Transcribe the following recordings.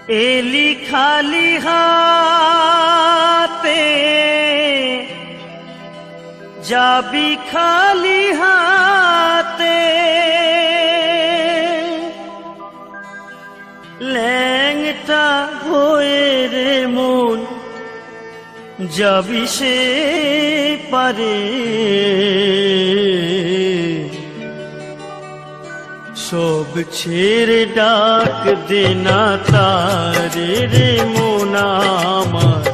এলি খালি হাতে যাবি খালি হাতে, ল্যাংটা হয়ে রে মন যাবি সে পারে। সব ছেড়ে ডাক দেনা তারে রে মন আমার,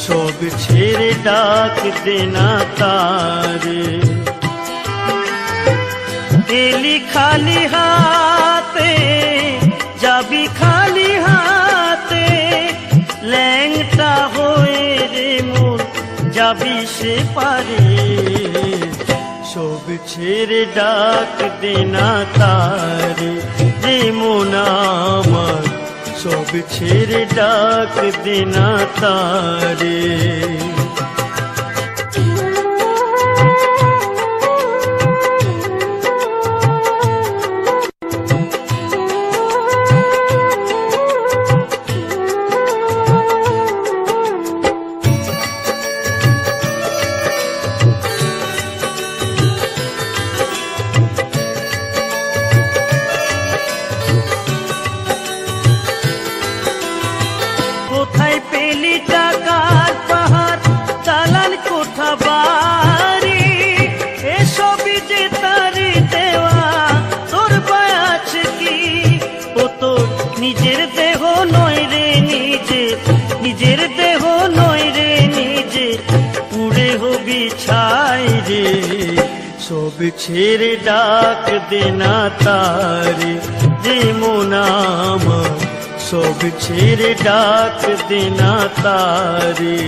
সব ছেড়ে ডাক দেনা তারে। এলি খালি হাতে যাবি খালি হাতে, ল্যাংটা হয়ে রে মন যাবি সে পারে। সব ছেড়ে ডাক দেনা তারে রে মন আমার, সব ছেড়ে ডাক দেনা তারে। কোথায় পেলি টাকার পাহাড়, দালান কোঠা বাড়ি, এসবই যে তারি দেওয়া তোর বায়াছ কি? ও তো নিজের দেহ নয় রে নিজের দেহ নয় রে নিজে, পুড়ে হবি ছাই রে। সব ছেড়ে ডাক দেনা তারে যে মন আমার, সব ছেড়ে ডাক দেনা তারে।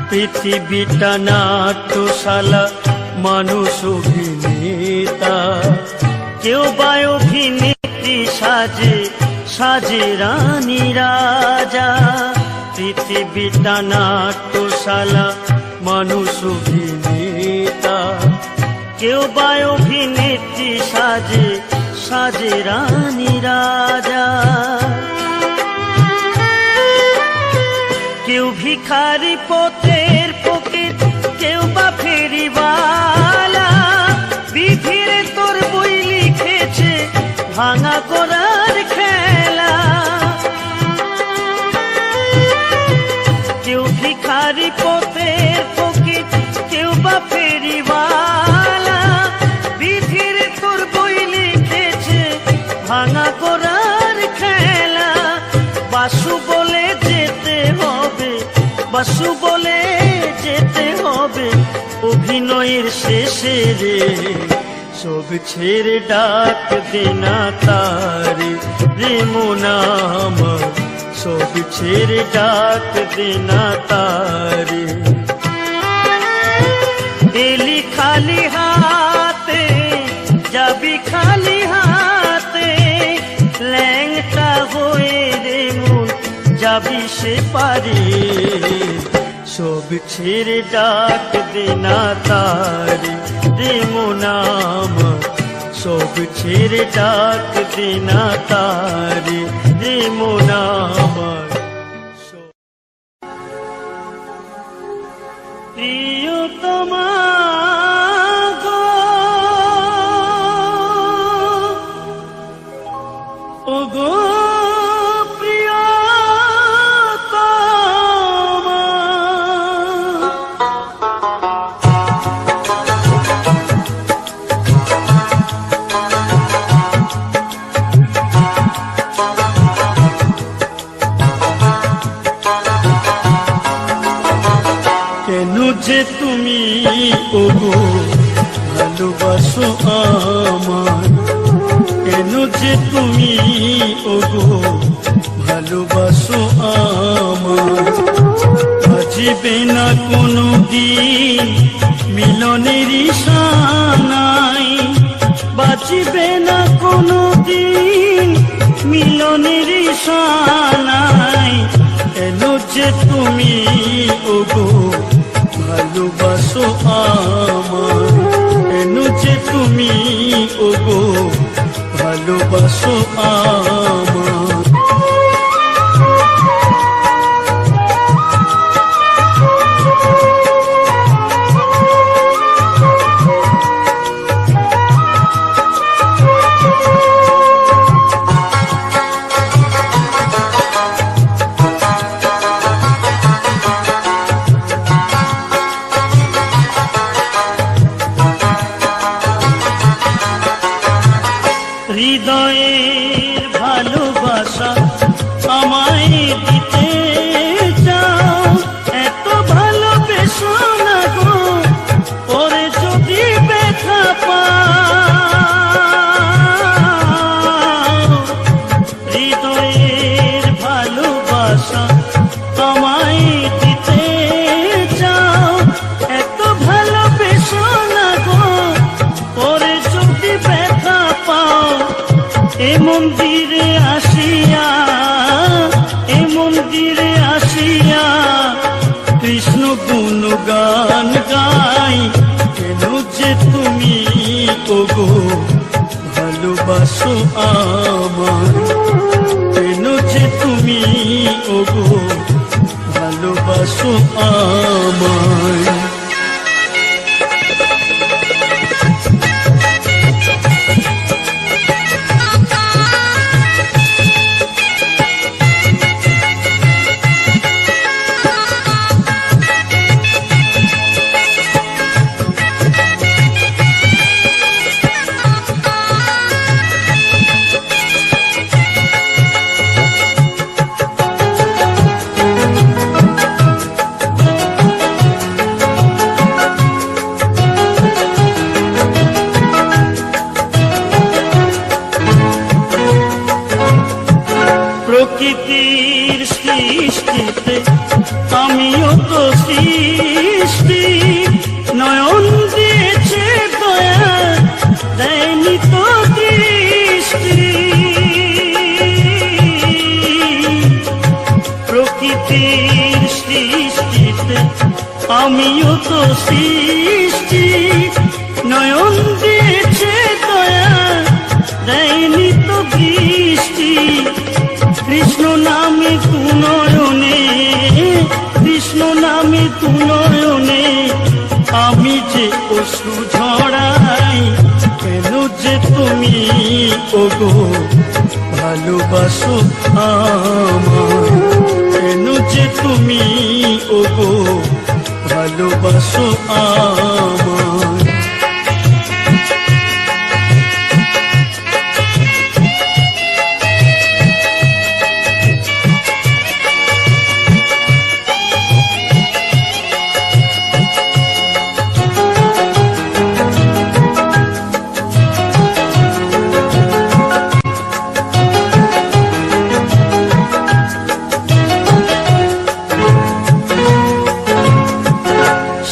পৃথিবীটা নাট্যশালা, মানুষ অভিনেতা, কেউ বা অভিনেত্রী সাজে সাজে রানী রাজা। পৃথিবীটা নাট্যশালা, মানুষ অভিনেতা, কেউ বা অভিনেত্রী সাজে সাজে রানী রাজা। কেউ ভিখারি পথের ফকির, কেউ বা ফেরিওয়ালা, বিধির তোর বই লিখেছে ভাঙা করার খেলা। কেউ ভিখারি পথের ফকির, কেউ বা ফেরিওয়ালা, বিধির তোর বই লিখেছে ভাঙা করার খেলা। বাসু বলে যেতে হবে, বাসু বলে যেতে হবে অভিনয়ের শেষে রে। সব ছেড়ে ডাক দেনা তারে রে মন আমার, সব ছেড়ে ডাক দেনা তারে। এলি খালি হাতে যাবি খালি হাতে, ল্যাংটা হয়ে রে মন যাবি সে পারে। সব ছেড়ে ডাক দেনা তারে রে মন আমার, সব ছেড়ে ডাক দেনা তারে রে মন আমার। প্রিয়তমা গো ও গো যে তুমি ওগো ভালোবাসো আমার, কেন যে তুমি ওগো ভালোবাসো আমার। মাঝে বাজবে না কোনো দিন মিলনের ইশানায়, বাজবে না কোনো দিন মিলনের ইশানায়। কেন যে তুমি ওগো ভালোবাসো আমার, কেন যে তুমি ওগো ভালোবাসো আমার। হৃদয়ের ভালোবাসা আমায় দিতে চাও, এত ভালোবেসো না গো ওরে যদি ব্যথা পাও। হৃদয়ের ভালোবাসা আমায় দিতে চাও, এত ভালোবেসো না গো ওরে যদি ব্যথা পাও। এ মন্দিরে আসিয়া, এ মন্দিরে আসিয়া কৃষ্ণ গুণগান গাই। কেন যে তুমি ওগো ভালোবাসো আমার, কেন যে তুমি ওগো ভালোবাসো আমায়। প্রকৃতির সৃষ্টিতে আমিও তো সৃষ্টি, নয়ন দিয়েছে দয়া দেয়নি তো দৃষ্টি। প্রকৃতির সৃষ্টিতে আমিও তো সৃষ্টি, নয়ন দিয়েছে দয়া দেয়নি তো দৃষ্টি। কৃষ্ণ নামে তু নয়নে, কৃষ্ণ নামে তু নয়নে আমি যে অশ্রু ঝরাই। কেন যে তুমি ওগো ভালোবাসো আমার, কেন যে তুমি ওগো ভালোবাসো আমার।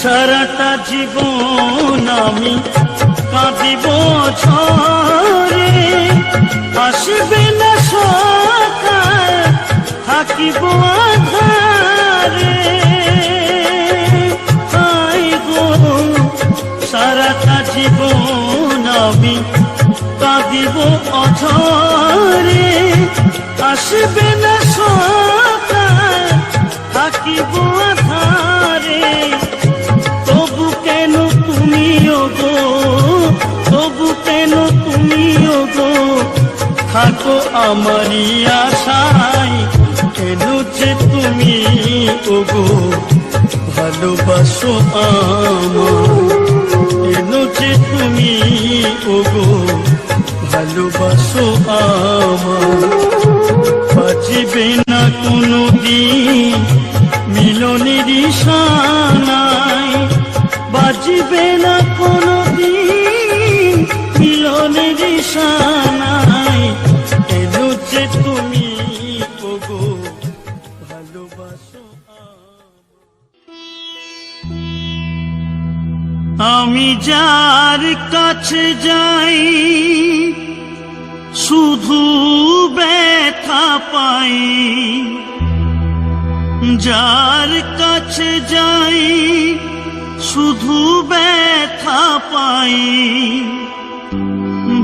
সারাটা জীবন আমি কাঁদিব ঝরে, আসবে না সকাল থাকিব আধারে। আই গো সারাটা জীবন আমি কাঁদিব অঝরে, আসবে না সকাল থাকিব আধারে। তবু কেন তুমি ওগো, তবু কেন তুমি ওগো থাকো আমারই আশায়। কেন যে তুমি ওগো ভালোবাসো আমার, কেন যে তুমি ওগো ভালোবাসো আমার। বাজবে না কোনো দিন মিলনের ইশানায়, বাজবে না কোনো দিন মিলনের ইশানায়। কেন যে তুমি ওগো ভালোবাসো আমায়। আমি যার কাছে যাই শুধু ব্যথা পাই, যার কাছে যাই শুধু ব্যথা পাই,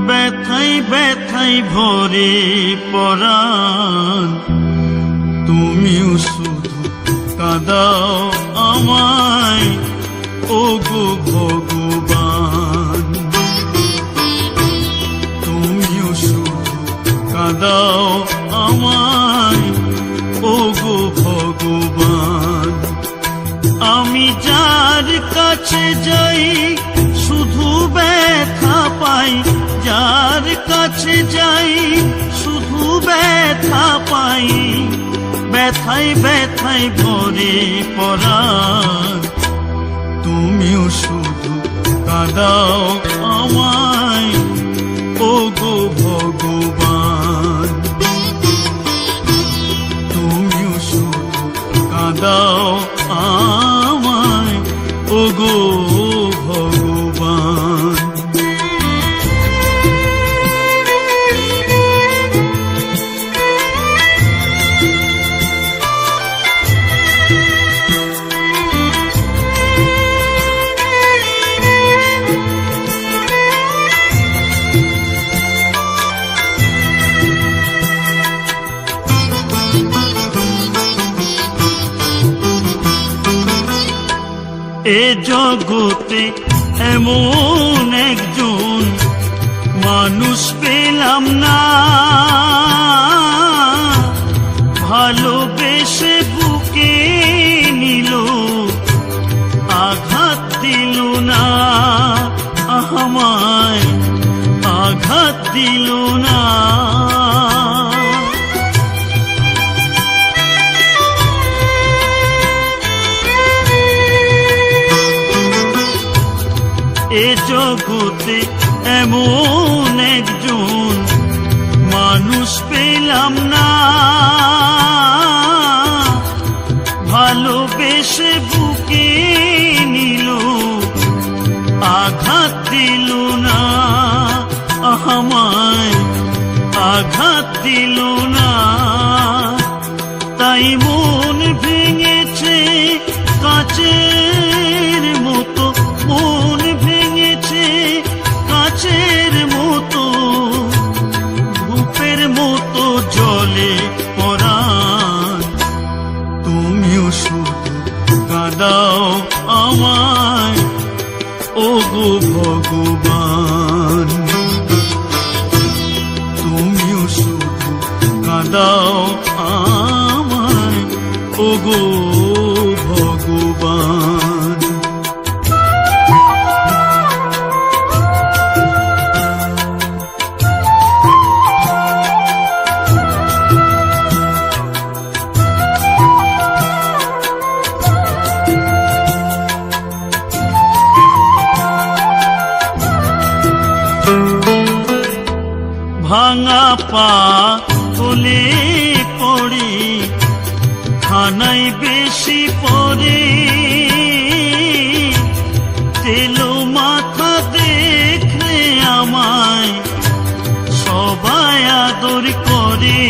ব্যথাই ব্যথাই ভরে পরাণ। তুমিও শুধু কাঁদাও আমায় ওগো ভগবান, তুমিও শুধু কাঁদাও আমায় ওগো ভগবান। আমি যার কাছে যাই শুধু ব্যথা পাই, যার কাছে যাই শুধু ব্যথা পাই, ব্যথাই ব্যথাই ভরে পরাণ। তুমিও শুধু কাঁদাও আমায় ওগো ভগবান, তুমিও শুধু কাঁদাও আমায় ওগো ভগবান। এ জগতে এমন একজন মানুষ পেলাম না, ভালোবেসে বুকে নিল আঘাত দিল না, আমায় আঘাত দিল না। এ জগতে এমন একজন মানুষ পেলাম না, ভালোবেসে বুকে নিল আঘাত দিল না, আমায় আঘাত দিল না। তাই মন ভেঙেছে কাচের মতো, মন ভেঙেছে কাচের মতো, ধূপের মতো জলে পরাণ। তুমিও শুধু কাঁদাও আমায় ওগো ভগবান, তুমিও শুধু কাঁদাও আমায় ওগো ভগবান। ভাঙা পা তোলে পড়ে খানাই বেশি পড়ে, তেলো মাথা দেখলে আমায় সবাই আদর করে,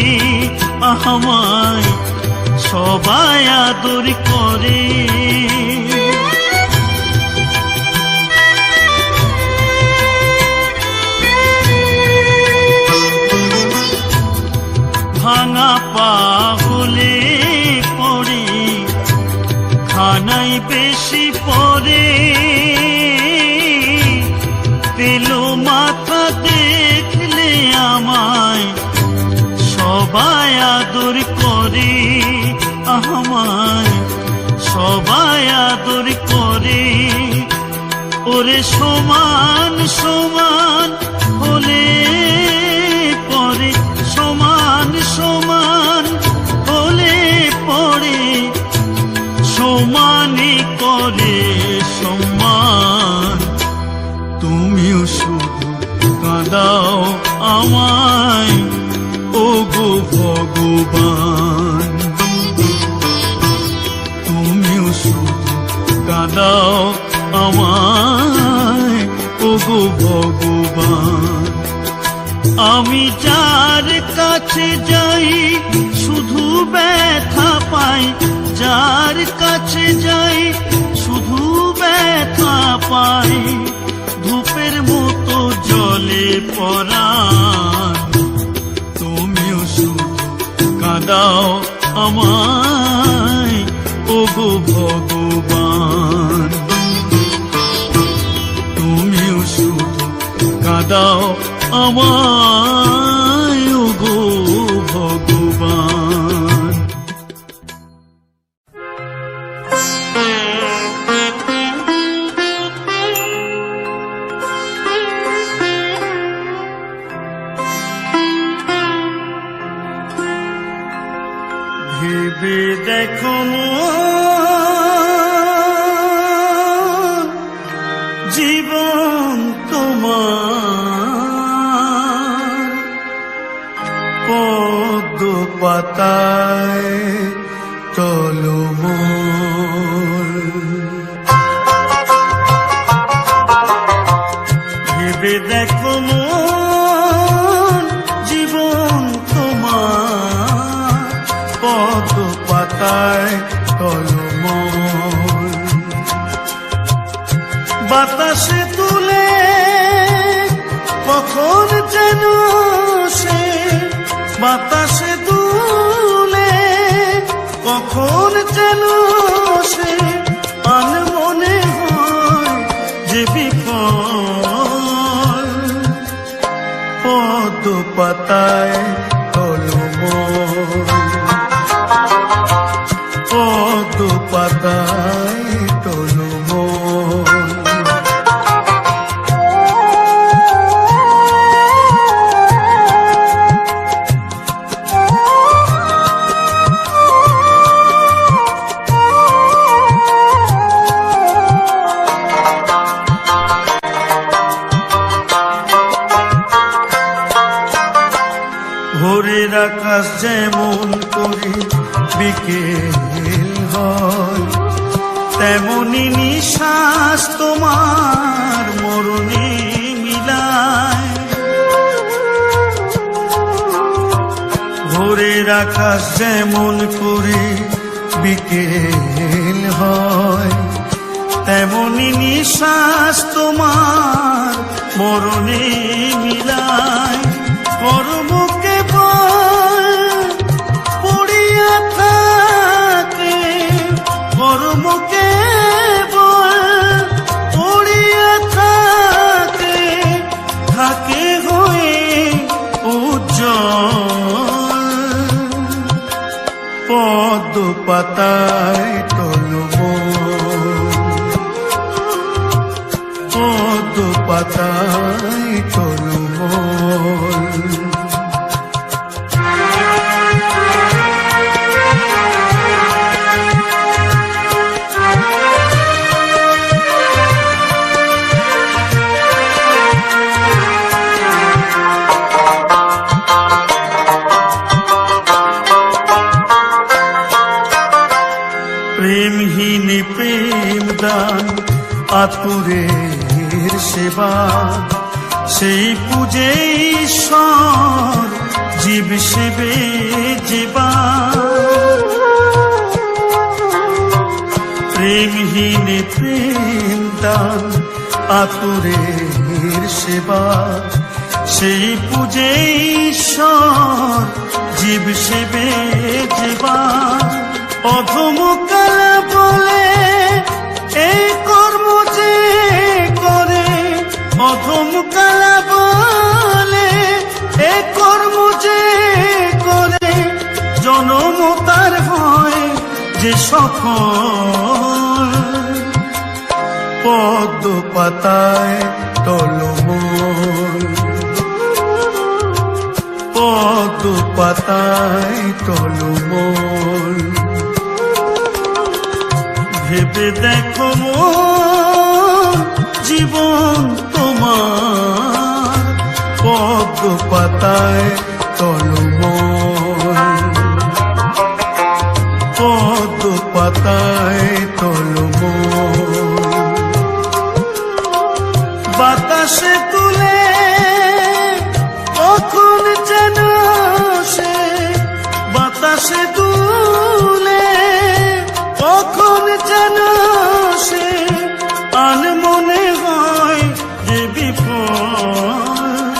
আমায় সবাই আদর করে। ভাঙা পা হলে পড়ে খানাই বেশি পড়ে, তেলো মাথা দেখলে আমায় সবাই আদর করে, আমায় সবাই আদর করে। ওরে সমান সমান হলে পরে, সমান সমান হলে পরে, সমানে করে সম্মান। তুমিও শুধু কাঁদাও আমায় ওগো ভগবান, তুমিও শুধু কাঁদাও আমায় ওগো ভগবান। আমি যার কাছে যাই শুধু ব্যথা পাই, যার কাছে যাই শুধু ব্যথা পাই। ধূপের মতো জলে পরাণ, তুমিও শুধু কাঁদাও আমায় ওগো ভগবান। তুমিও শুধু কাঁদাও আমায় ওগো ভগবান। ভেবে দেখো জীবন তোমার পদ্ম পাতায় টলমল। ভেবে দেখো জীবন তোমার পদ্ম পাতায় টলমল। বাতাসে তুলে কখন যেন সে, বাতাসে তুলে কখন যেন সে আনমনে হয় যে বিফল। পদ্ম পাতায় টলমল, পদ্ম পাতায় টলমল। ভোরের আকাশ যেমন করে বিকেল হয়, তেমনি নিঃশ্বাস তোমার মরণে মিলায়। ভোরের আকাশ যেমন করে বিকেল হয়, তেমনি নিঃশ্বাস তোমার মরণে মিলায়। কর্মকে পড়িয়া থাকে, কর্মকে পড়িয়া থাকে, থাকে হয়ে উজ্জ্বল। পদ্ম পাতায় টলমল, পদ্ম পাতায় টলমল। প্রেমহীন প্রেম দান আতুরের সেবা, সেই পূজে ঈশ্বর জীব সেবে যেবা। প্রেমহীন প্রেম দান আতুরের সেবা, সেই পূজে ঈশ্বর জীব সেবে যেবা। অধম কালা বলে এই কর্ম যে করে, অধম কালা বলে এই কর্ম যে করে, জনম তার হয় যে সফল। পদ্ম পাতায় টলমল, পদ্ম পাতায় টলমল। ভেবে দেখো জীবন তোমার পদ্ম পাতায় টলমল, পদ্ম পাতায় টলমল। বাতাস বাতাসে তুলে কখন যেন সে বাতাসে তুলে কখন যেন সে আনমনে হয় যে বিপদ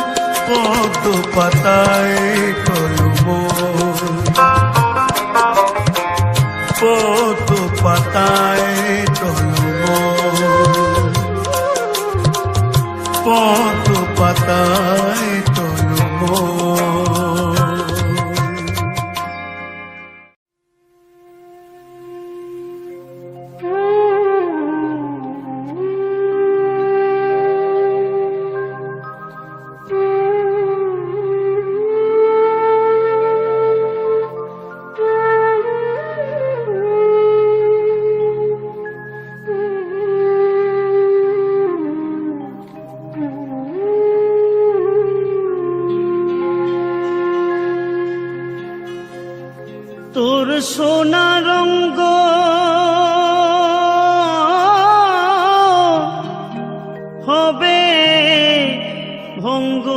পদ্ম পাতায় টলমল পদ্ম পাতায় টলমল পদ্ম পাতায় টলমল। তোর সোনা রঙ্গ হবে ভঙ্গ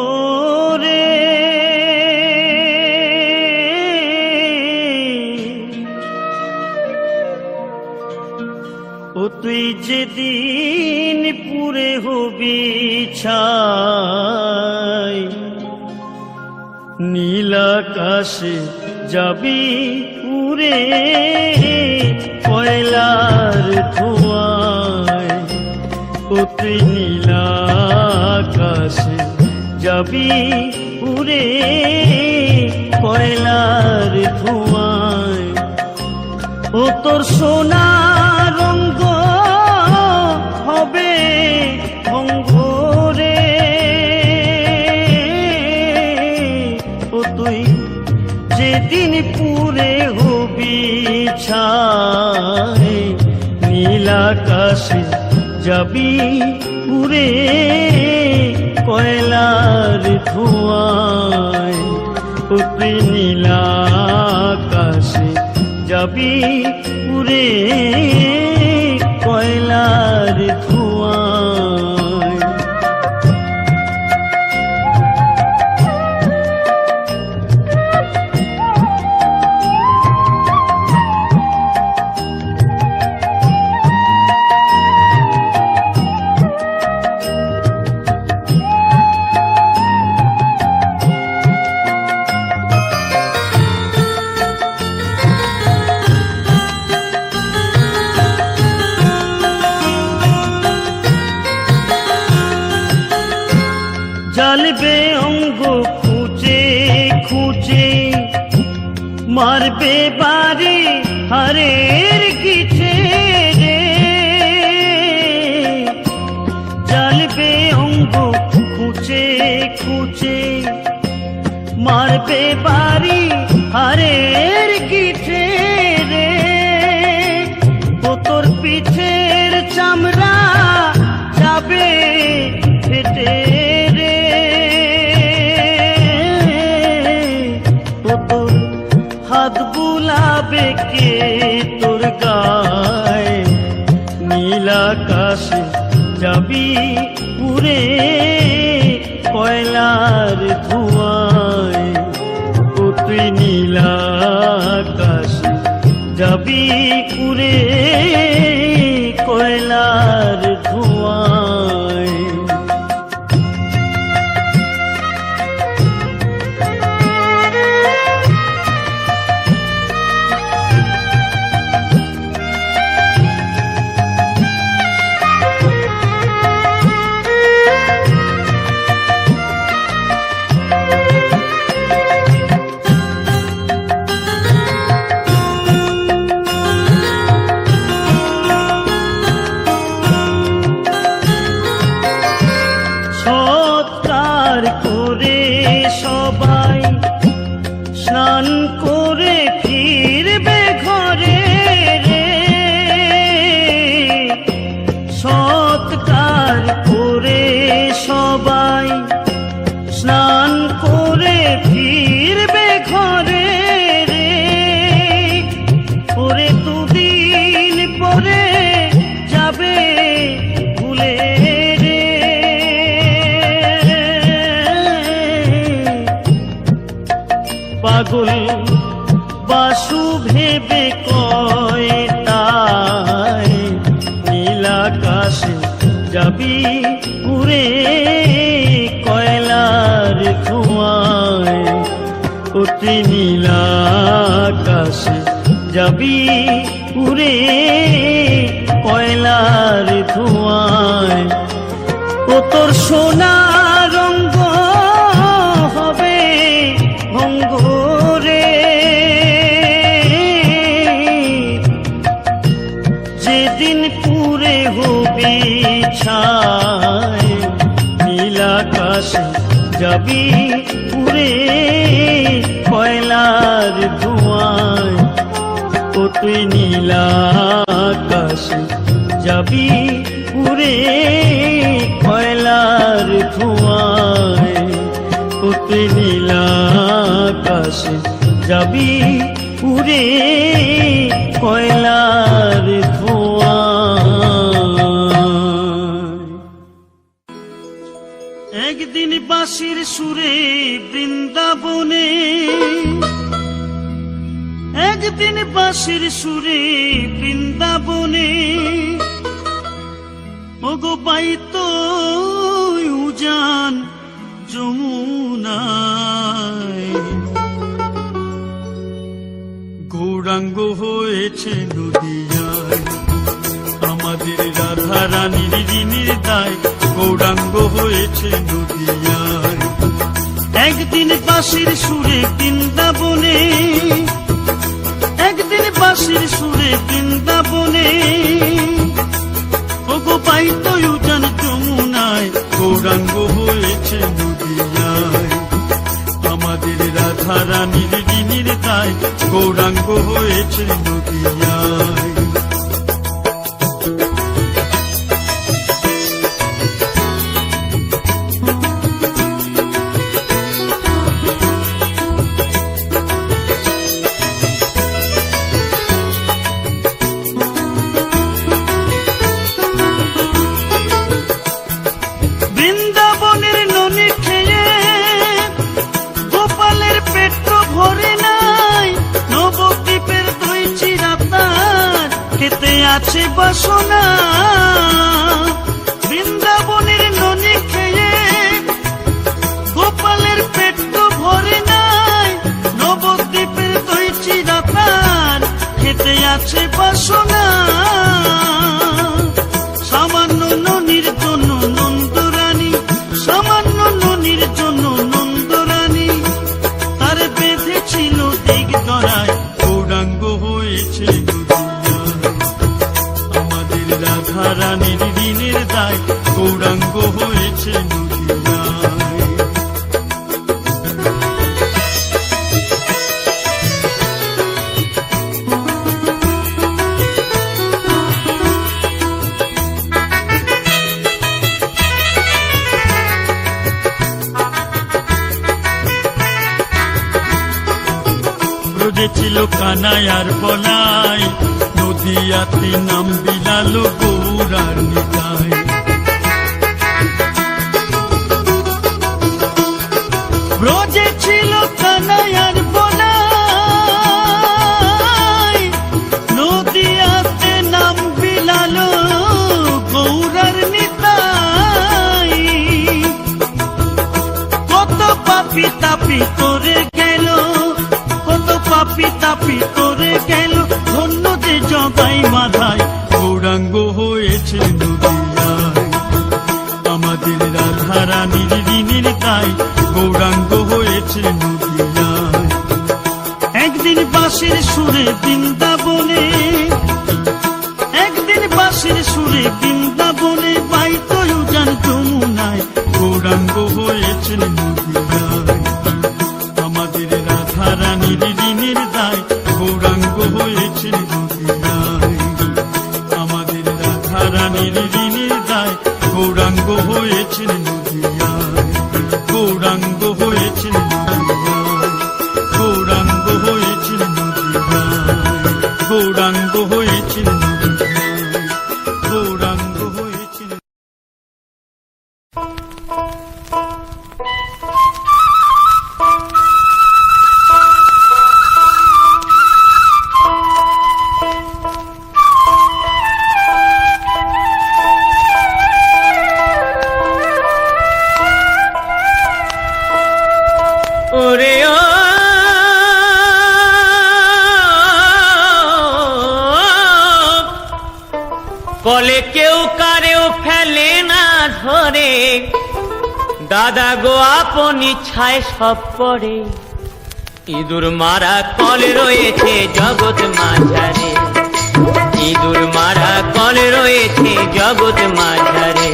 রে, ও তুই যেদিন পুরে হবি ছাই নীল আকাশে যাবি উড়ে কয়লার ধোঁয়ায়, ও তুই নীল আকাশে যাবি উড়ে কয়লার ধোঁয়ায়, ও তোর সোনা রঙ্গ হবে ভঙ্গ রে, ও তুই যেদিন পুরে হবি ছাই নীল আকাশে যাবি উড়ে কয়লার ধোঁয়ায়, ও তুই নীল আকাশে যাবি উড়ে কয়লার ধোঁয়ায়। জ্বালবে অঙ্গ খুঁজে খুঁজে মারবে বাড়ি হারের কিছে রে, জ্বালবে অঙ্গ খুঁজে খুঁজে মারবে বাড়ি হারের কিছে রে, ও তোর পিছের চামড়া যাবে ফেটে রে, ও তোর হাত বুলাবে কে তোর গায়ে নীল আকাশে যাবি উড়ে কয়লার ধোঁয়ায়, ও তুই নীল আকাশে যাবি উড়ে কয়লার ধোঁয়ায়। পাগল বাসু ভেবে কয় তাই নীল আকাশে যাবি উড়ে কয়লার ধোঁয়ায় অতি নীল আকাশে যাবি উড়ে কয়লার ধোঁয়ায় ও তোর সোনা রঙ্গ হবে ভঙ্গরে যেদিন পুরে হবি ছায় নীল আকাশে যাবি পুরে কয়লার ধোঁয়ায় ও তুই নীল আকাশে যাবি পুরে কয়লার ধোঁয়ায় ও তুই নীল আকাশে যাবি পুরে কয়লার ধোঁয়ায়। একদিন বাঁশির সুরে বৃন্দাবনে, একদিন বাঁশির সুরে বৃন্দাবনে ওগো পাইতো উজান যমুনায় গৌরাঙ্গ হয়েছে নদিয়ায় আমাদের রাধা রানীর ঋণের দায় গৌরাঙ্গ হয়েছে নদিয়ায়। একদিন বাঁশির সুরে বৃন্দাবনে, একদিন বাঁশির সুরে বৃন্দাবনে ওগো পাইতো উজান যমুনায় গৌরাঙ্গ হয়েছে নদিয়ায় আমাদের রাধা রানীর ঋণের দায় গৌরাঙ্গ হয়েছে নদিয়ায়। আছে বাসনা বৃন্দাবনের ননি খেয়ে গোপালের পেট তো ভরে নাই নবদ্বীপের দই চিরাতার খেতে আছে বাসনা সামান্য ননির জন্য নন্দরানী সামান্য ননির জন্য নন্দরানী তার বেঁধেছিল দিক দরায় গৌরাঙ্গ হয়েছে রাধা রানীর ঋণের দায় গৌরাঙ্গ হয়েছে নদিয়ায়। ব্রজে ছিল কানাই আর বলাই নদিয়াতে নাম বিলালো গৌরার নিতাই ব্রজে ছিল কানাই আর বলাই নদিয়াতে নাম বিলালো গৌরার নিতাই কত পাপি তাপি করে গেল কত পাপি তাপি করে গেল ধন্য যে জগাই মাথায় গৌরাঙ্গ হয়েছে নদিয়ায় আমাদের রাধা রানীর ঋণের দায় গৌরাঙ্গ হয়েছে নদিয়ায়। একদিন বাঁশির সুরে বৃন্দাবনে, একদিন বাঁশির সুরে বৃন্দাবনে পাইতো উজান যমুনায় গৌরাঙ্গ হয়েছে নদিয়ায় আমাদের রাধা রানীর ঋণের দায় গৌরাঙ্গ হয়েছে নদিয়ায় আমাদের রাধা রানীর ঋণের দায় গৌরাঙ্গ হয়েছে নদিয়ায় গৌরাঙ্গ হয়েছে নদিয়ায় গৌরাঙ্গ হয়েছে নদিয়ায় গৌরাঙ্গ হয়েছে নদিয়ায় গৌরাঙ্গ হয়েছে। কলে কেউ কারেও ফেলে না ধরে, দাদা গো আপন ইচ্ছায় সব করে। ইঁদুর মারা কল রয়েছে জগৎ মাঝারে, ইঁদুর মারা কল রয়েছে জগৎ মাঝারে।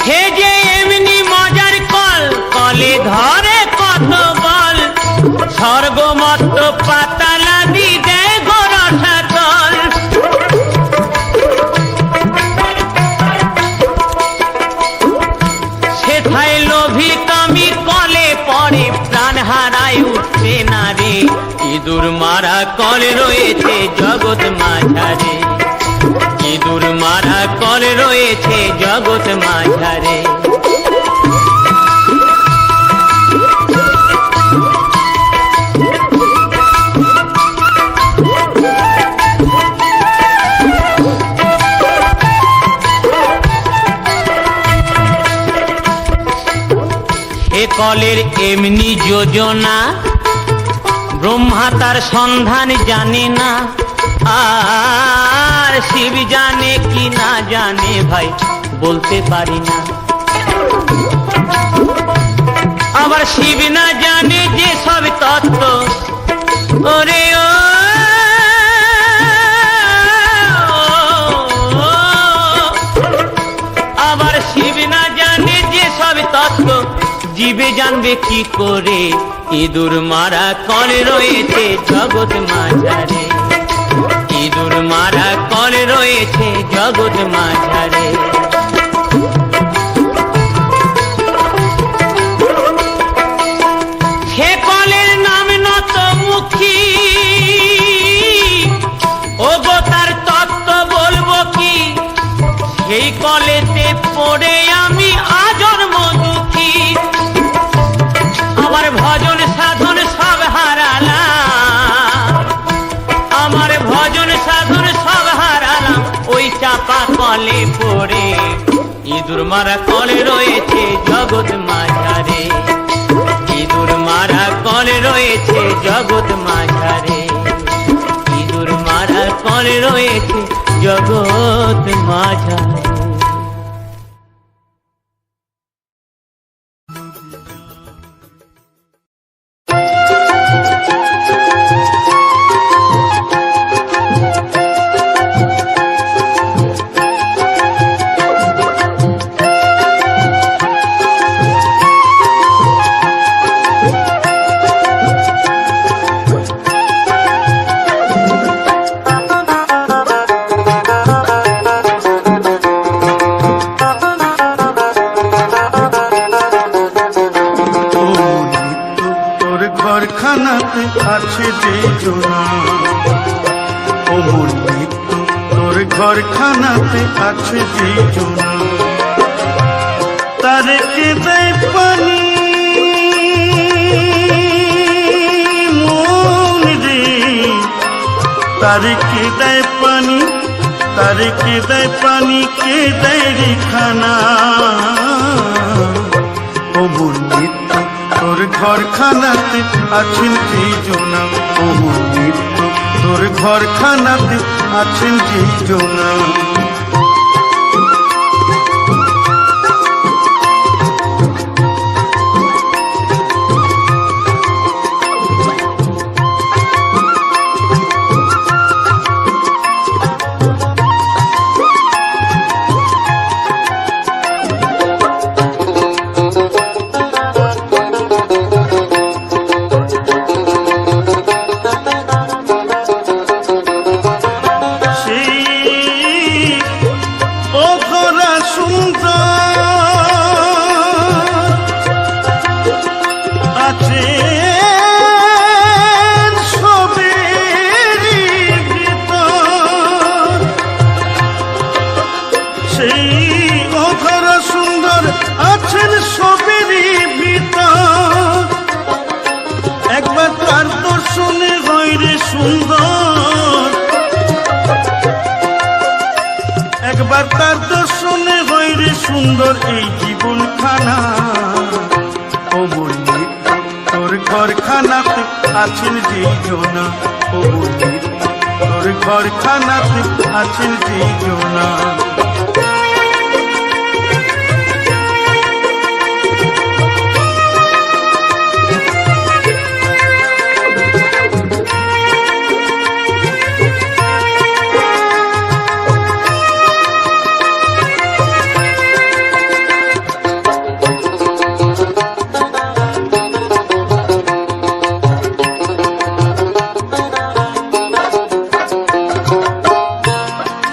সে যে এমনি মজার কল, কলে ধরে কত বল, স্বর্গমত্ত পাতালাদি দেয় গো রসাতল। সেথায় লোভী কামি কলে পড়ে, প্রাণ হারায় উঠছে না রে। ইঁদুর মারা কল রয়েছে জগৎ মাঝারে, ইঁদুর মারা কল রয়েছে জগৎ মাঝারে। এ কলের এমনি যোজনা, ব্রহ্মা তার সন্ধান জানে না, আর শিব জানে কি না জানে ভাই বলতে পারি না। আবার শিব না জানে যে সব তত্ত্ব, ওরে ও আবার শিব না জানে যে সব তত্ত্ব, জীবে জানবে কি করে। ইঁদুর মারা কল রয়েছে জগৎ মাঝারে, ইঁদুর মারা কল রয়েছে জগৎ মাঝারে। সে কলের নাম নত মুখী, ও গো তার তত্ত্ব বলবো কি, সেই কলেতে পড়ে আমি আজন্ম দুঃখী। আমার ভজন সাধন সব হারালাম, আমার ভজন সাধন সব হারালাম ওই চাপা কলে পড়ে। ইঁদুর মারা কলে রয়েছে জগৎ মাঝারে, ইঁদুর মারা কলে রয়েছে জগৎ মাঝারে, ইঁদুর মারা কলে রয়েছে জগৎ মাঝারে। ঘরখানাতে আছে যে জোনা, ও মোর মৃত্যু তোর ঘরখানাতে আছে যে জোনা, তারে কে দেয় পানি মন রে, তারে কে দেয় পানি, তারে কে দেয় পানি, কে দেয় রে খানা। ও মোর মৃত্যু তোর ঘরখানাতে আছেন যে জোনা, ও মোর মৃত্যু তোর ঘরখানাতে আছেন যে জোনা। একবার তার দর্শনে হইরে সুন্দর এই জীবন খানা। ও মোর মৃত্যু তোর ঘরখানাতে আছেন যেই জনা, ও নিত্য তোর ঘরখানাতে আছেন যেই জনা।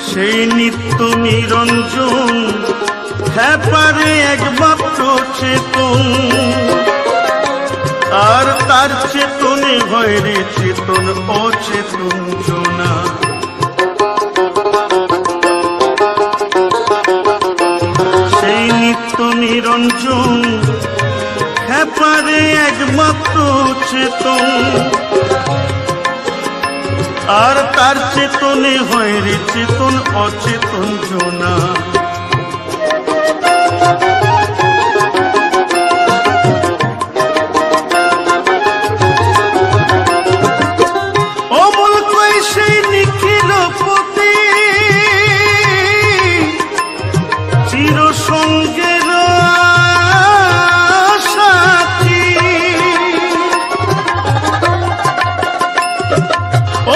সেই নিত্য নিরঞ্জন হ্যাপারে একমাত্র চেতন, আর তার চেতনে হয় রে চেতন অচেতন জনা। সেই নিত্য নিরঞ্জন হ্যাপারে একমাত্র চেতন, আর তার চেতনে হয় রে চেতন অচেতন জনা। অমল কই সেই নিখিল পতি চির সঙ্গের সাথী।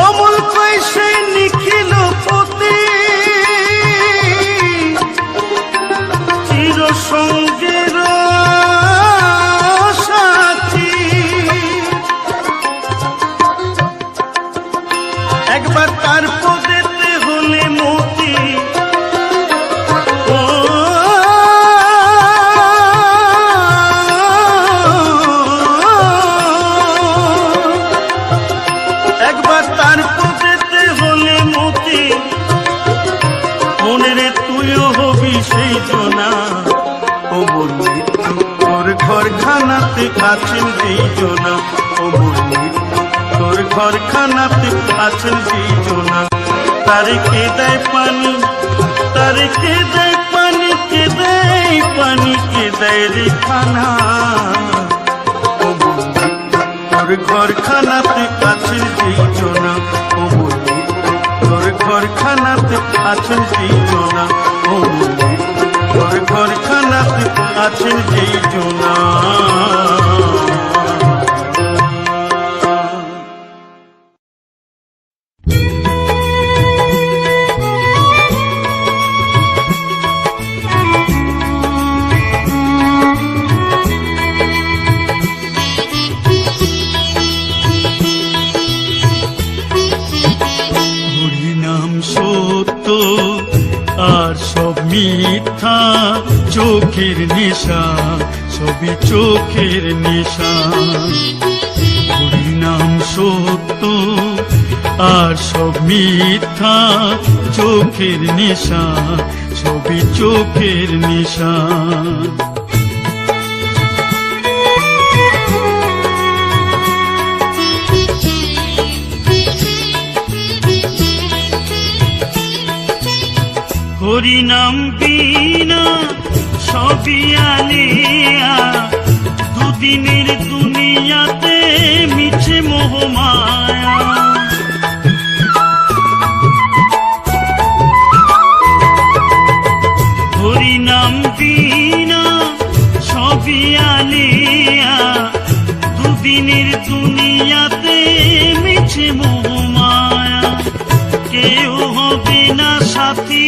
অমল কই সেই নিখিল পতি চির সঙ্গের সাথী। একবার তার পদেতে হলে মতি, ও একবার তার পদেতে হলে মতি, মনে রে তুইও হবি সেই জনা। ও নিত্য তোর ঘরখানাতে আছেন যেই জনা, ও নিত্য তোর ঘরখানাতে আছেন যেই জনা। তারে কে দেয় পানি, তারে কে দেয় পানি, কে দেয় পানি, কে দেয় রে খানা। ও নিত্য তোর ঘরখানাতে আছেন যেই জনা, ও নিত্য তোর ঘরখানাতে আছেন যেই জনা, ও নিত্য তোর ঘরখানাতে আছেন যেই জনা। হরিনাম সত্য আর সব মিথ্যা, চোখের নেশা সবই চোখের নেশা। হরিনাম সত্য আর সব মিথ্যা, চোখের নেশা সবই চোখের নেশা। হরিনাম বিনা সবই আলিয়া, দুদিনের দুনিয়াতে মিছে মোহমায়া। হরিনাম বিনা সবই আলিয়া, দুদিনের দুনিয়াতে মিছে মোহমায়া। কেউ হবে না সাথী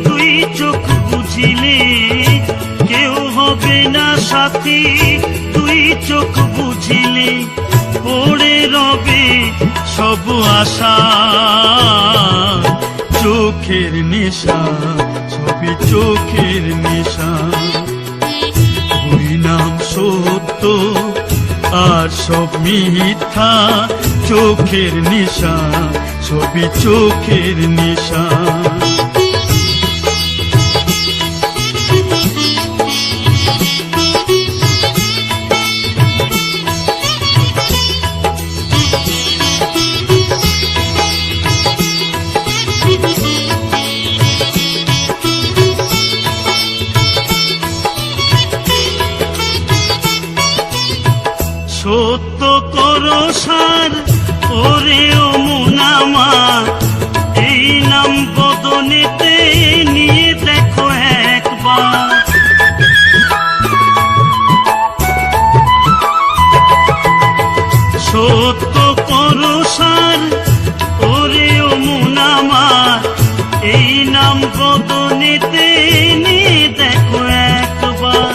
তুই চোখ বুঝিলে, কেউ হবে না সাথী তুই চোখ বুঝিলে। পড়ে রবে সব আশা, চোখের নেশা সবই চোখের নেশা। হরিনাম সত্য আর সব মিথ্যা, চোখের নেশা সবই চোখের নেশা। সত্য করো সার ওরে ও মুনামা, এই নাম বদনেতে নিয়ে দেখো একবার। সত্য করো সার ওরে ও মুনামা, এই নাম বদনেতে নিয়ে দেখো একবার।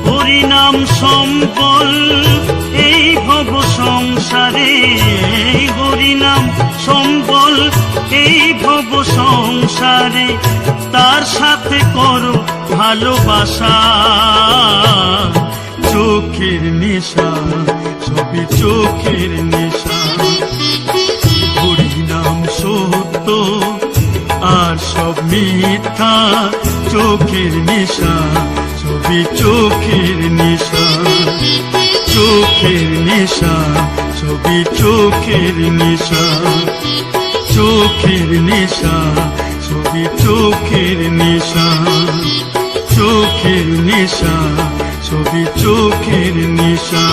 হরিনাম সম্বল এই ভব সংসারে, হরিনাম সম্বল এই ভব সংসারে, তার সাথে করো ভালোবাসা। চোখের নেশা সবই চোখের নেশা, হরিনাম সত্য আর সব মিথ্যা। চোখের নেশা সবই চোখের নেশা, চোখের নেশা সবই চোখের নেশা, চোখের নেশা সবই চোখের নেশা, চোখের নেশা সবই চোখের নেশা।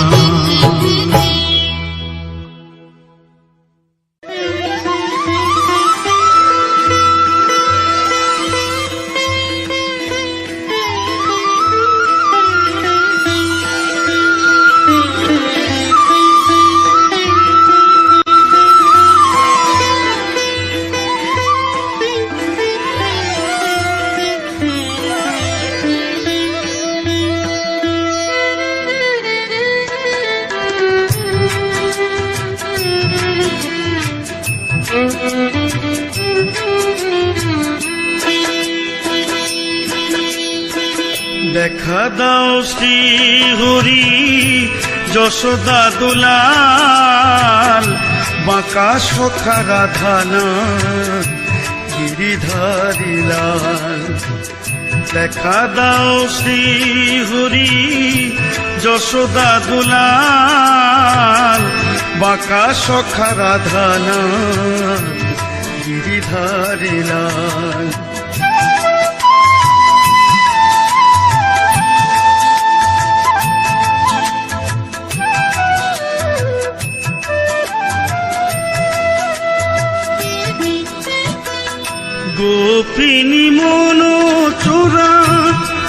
দেখা দাও শ্রী হরি যশোদা দুলাল, বাঁকা সখা রাধানা গিরিধারী লাল। দেখা দাও শ্রী হরি যশোদা দুলাল, বাঁকা সখা রাধানা গিরিধারী লাল। গোপিনী মনো চোরা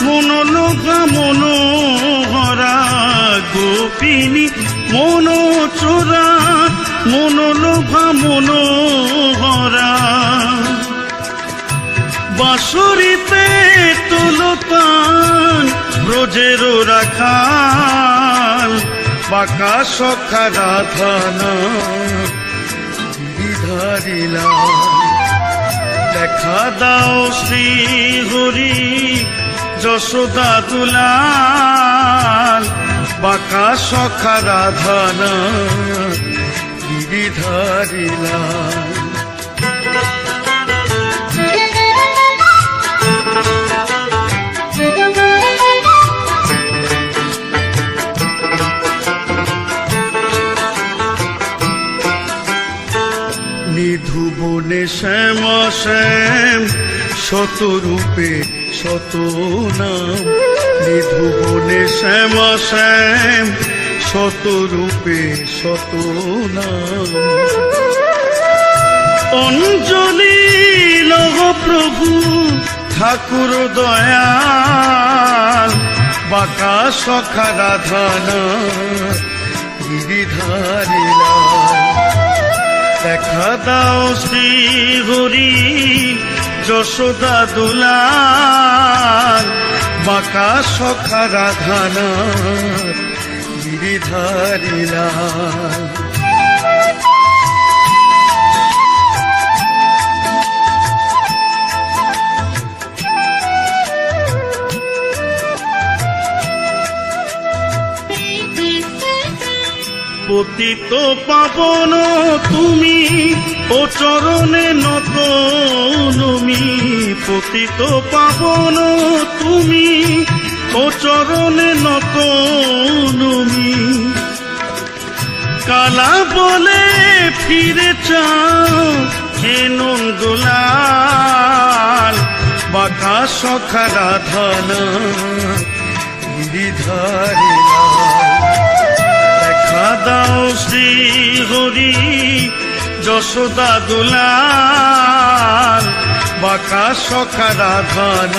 মনোলোভা মনোহরা, গোপিনী মনো চোরা মনোলোভা মনোহরা। বাঁশরীতে তুলপান ব্রজের রাখাল, বাঁকা সখা রাধানা গিরিধারী লাল। দেখা দাও শ্রী হরি যশোদা দুলাল, বাঁকা সখা রাধানা গিরিধারী লাল। নিধুবনে শ্যাম শ্যাম শতরূপে শত নাম, নিধুবনে শ্যাম শ্যাম শতরূপে শত নাম। অঞ্জলি লহ প্রভু ঠাকুর দয়াল, বাঁকা সখা রাধানা গিরিধারী লাল। দেখা দাও শ্রী হরি যশোদা দুলাল, বাঁকা সখা রাধানা গিরিধারী লাল। পতিত পাবন তুমি ও চরণে নত নমি, পতিত পাবন তুমি ও চরণে নত নমি। কালা বলে ফিরে চাও হে নন্দলাল, বাঁকা সখা রাধানা গিরিধারী লাল। হরি যশোদা দুলাল বাঁকা সখা রাধান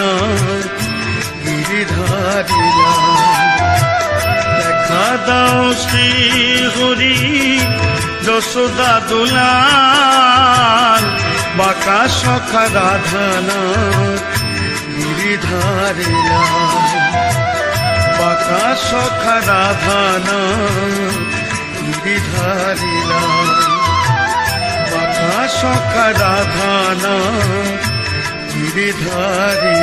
গিরিধারী দেখা দাও শ্রী হরি যশোদা দুলাল বাঁকা সখা রাধান গিরিধারী বাঁকা সখা রাধান গিরিধারী বাঁকা সখা রাধান গিরিধারী